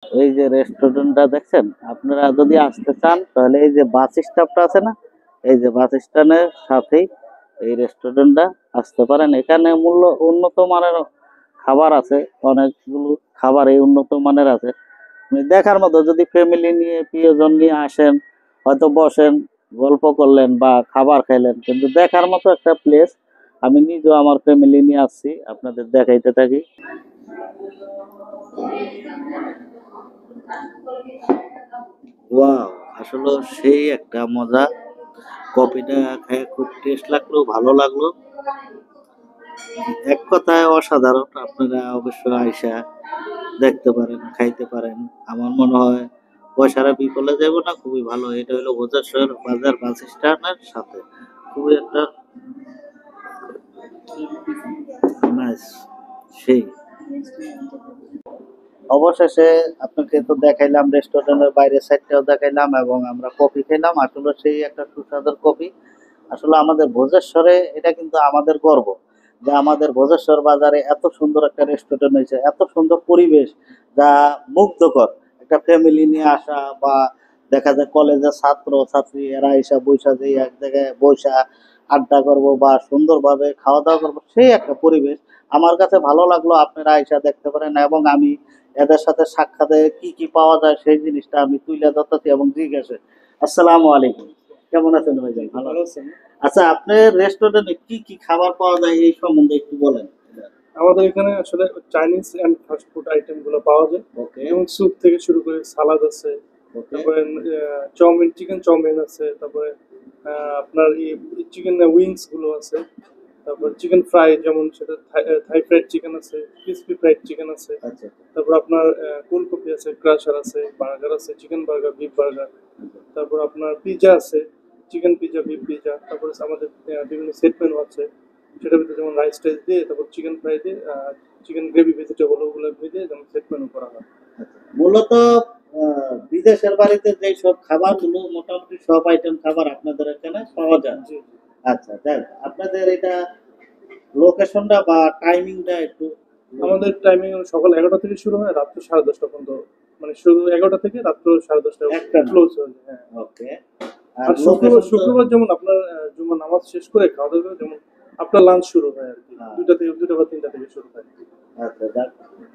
এই যে রেস্টুরেন্টটা দেখছেন, আপনারা যদি আসতে চান তাহলে এই যে বাস স্টপটা আছে না, এই যে বাস স্ট্যান্ডের সাথেই এই রেস্টুরেন্টটা আসতে পারেন। এখানে মূল্য উন্নত মানের খাবার আছে, অনেকগুলো খাবার এই উন্নত মানের আছে। আপনি দেখার মতো, যদি ফ্যামিলি নিয়ে প্রিয়জন নিয়ে আসেন, হয়তো বসেন, গল্প করলেন বা খাবার খাইলেন, কিন্তু দেখার মতো একটা প্লেস। আমি নিজেও আমার ফ্যামিলি নিয়ে আসছি, আপনাদের দেখাইতে থাকি। ওয়াও, আসলে সেই একটা মজা। কফিটা খেয়ে খুব টেস্ট লাগলো, ভালো লাগলো। এক কথায় অসাধারণ। আপনারা অবশ্যই আইসা দেখতে পারেন, খাইতে পারেন। আমার মনে হয় পয়সারা বিফলে যাব না, খুবই ভালো। এটা হলো ভোজেশ্বর বাজার বাস স্ট্যান্ডের সাথে, খুবই একটা নাইস, সেই। অবশেষে আপনাকে তো দেখাইলাম রেস্টুরেন্টের বাইরের সাইডটাও দেখাইলাম, এবং আমরা কফি খেলাম। আসলে সেই একটা সুস্বাদুর কফি। আসলে আমাদের ভোজেশ্বরে এটা কিন্তু আমাদের গর্ব যে আমাদের ভোজেশ্বর বাজারে এত সুন্দর একটা রেস্টুরেন্ট হয়েছে, এত সুন্দর পরিবেশ, যা মুগ্ধকর। একটা ফ্যামিলি নিয়ে আসা, বা দেখা যায় কলেজের ছাত্র ছাত্রী এরা এসে বৈশা, যে এক জায়গায় বৈশা আড্ডা করব বা সুন্দরভাবে খাওয়া দাওয়া করবো, সেই একটা পরিবেশ আমার কাছে ভালো লাগলো। আপনারা আইসা দেখতে পারেন, এবং আমি এদের সাথে সাক্ষাতে কি কি পাওয়া যায় সেই জিনিসটা আমি তুলে ধরতেছি এবং জিজ্ঞাসা। আসসালামু আলাইকুম, কেমন আছেন ভাইজান? ভালো আছেন? আচ্ছা, আপনার রেস্টুরেন্টে কি কি খাবার পাওয়া যায় এই সম্বন্ধে একটু বলেন। আমাদের এখানে আসলে Chinese and fast food item গুলো পাওয়া যায়। ওকে, যেমন স্যুপ থেকে শুরু করে সালাদ আছে, ওকে, তারপরে চাউমিন, চিকেন চাউমিন আছে, তারপরে আপনার চিকেন উইংস গুলো আছে, তারপর চিকেন ফ্রাই, যেমন সেটা থাই ফ্রাইড চিকেন আছে, ক্রিসপি ফ্রাইড চিকেন আছে, আচ্ছা, তারপর আপনার কোল্ড কফি আছে, ক্রাশার আছে, বার্গার আছে, চিকেন বার্গার, বিফ বার্গার, তারপর আপনার পিৎজা আছে, চিকেন পিৎজা, বিফ পিৎজা, তারপর আমাদের বিভিন্ন সেট মেনু আছে। সেটার ভিতরে যেমন রাইস টাইস দিয়ে, তারপর চিকেন ফ্রাই দিয়ে, চিকেন গ্রেভি, ভেজিটেবল ওগুলো দিয়ে যেমন সেট মেনু করা হয়। মূলত বিদেশের বাড়িতে যে সব খাবারগুলো, মোটামুটি সব আইটেম খাবার আপনাদের এখানে পাওয়া যায়। জি, আচ্ছা, যাই হোক, আপনাদের এটা লোকেশনটা বা টাইমিংটা একটু আমাদের টাইমিং সকাল 11টা থেকে শুরু হয়, রাত্র 10:30 পর্যন্ত। মানে শুরু 11টা থেকে রাত্র 10:30 একটা না। ক্লোজ হয়ে যায়। হ্যাঁ। ওকে। আর আর শুক্রবার লোকেশন তো শুক্রবার যেমন আপনার জুমার নামাজ শেষ করে খাওয়া দাওয়া করে, যেমন আপনার লাঞ্চ শুরু হয় আর কি, হ্যাঁ, 2টা বা 3টা থেকে শুরু হয়। আচ্ছা, যাক,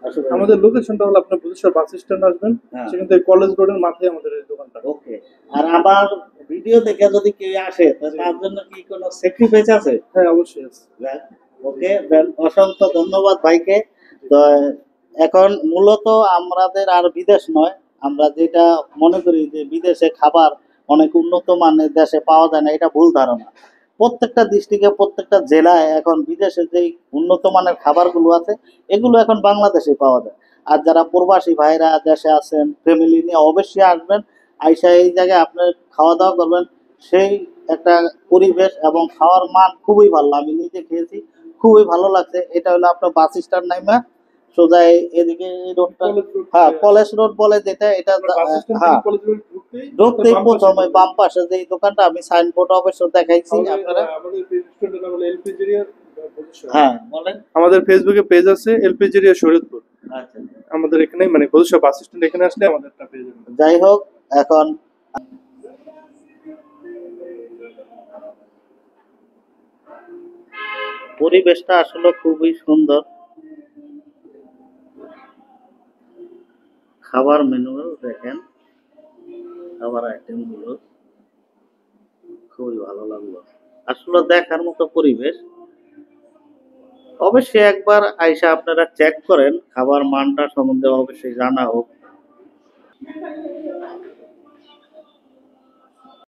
আসলে আমাদের লোকেশনটা হলো আপনার বুধেশ্বর বাস স্ট্যান্ড আসবেন, হ্যাঁ, সেখান থেকে কলেজ রোডের মাঠে আমাদের এই দোকানটা। ওকে। আর আবার ভিডিও দেখে যদি কেউ আসে, তো জি। তার জন্য কি কোনো স্যাক্রিফাইস আছে? হ্যাঁ, অবশ্যই আছে। যাক, ওকে, দেন অসংখ্য ধন্যবাদ ভাইকে। তো এখন মূলত আমাদের আর বিদেশ নয়, আমরা যেটা মনে করি যে বিদেশে খাবার অনেক উন্নত মানের দেশে পাওয়া যায় না, এটা ভুল ধারণা। প্রত্যেকটা ডিস্ট্রিক্টে, প্রত্যেকটা জেলায় এখন বিদেশে যেই উন্নত মানের খাবারগুলো আছে, এগুলো এখন বাংলাদেশে পাওয়া যায়। আর যারা প্রবাসী ভাইরা দেশে আছেন, ফ্যামিলি নিয়ে অবশ্যই আসবেন। আইসা এই জায়গায় আপনার খাওয়া দাওয়া করবেন, সেই একটা পরিবেশ এবং খাওয়ার মান খুবই ভালো। আমি নিজে খেয়েছি, খুবই ভালো লাগছে। এটা হলো আপনার বাস স্ট্যান্ড নাইমা সোজা এদিকে এই রোডটা, কলেজ রোড, হ্যাঁ কলেজ রোড বলে যেটা, এটা বাস স্ট্যান্ড থেকে হ্যাঁ, কলেজ রোড ঢুকতেই ঢুকতেই বাম পাশে প্রথমে পড়বে। বাম পাশে যে এই দোকানটা, আমি সাইনবোর্ড অবশ্য দেখাইছি আমাদের আপনারা। আমাদের রেস্টুরেন্টের নাম হলো এলপিজেরিয়ার বুধেশ্বর। হ্যাঁ, বলেন। আমাদের ফেসবুকে পেজ আছে এলপিজেরিয়া শরীয়তপুর। আচ্ছা, আমাদের এখানে মানে বুধেশ্বর বাস স্ট্যান্ড এখানে আসলে আমাদের একটা পেজ আছে। যাই হোক, এখন পরিবেশটা আসলে খুবই সুন্দর। খাবার মেনু দেখেন, খাবার আইটেম গুলো খুবই ভালো লাগলো। আসলে দেখার মতো পরিবেশ। অবশ্যই একবার আইসা আপনারা চেক করেন, খাবার মানটা সম্বন্ধে অবশ্যই জানা হোক।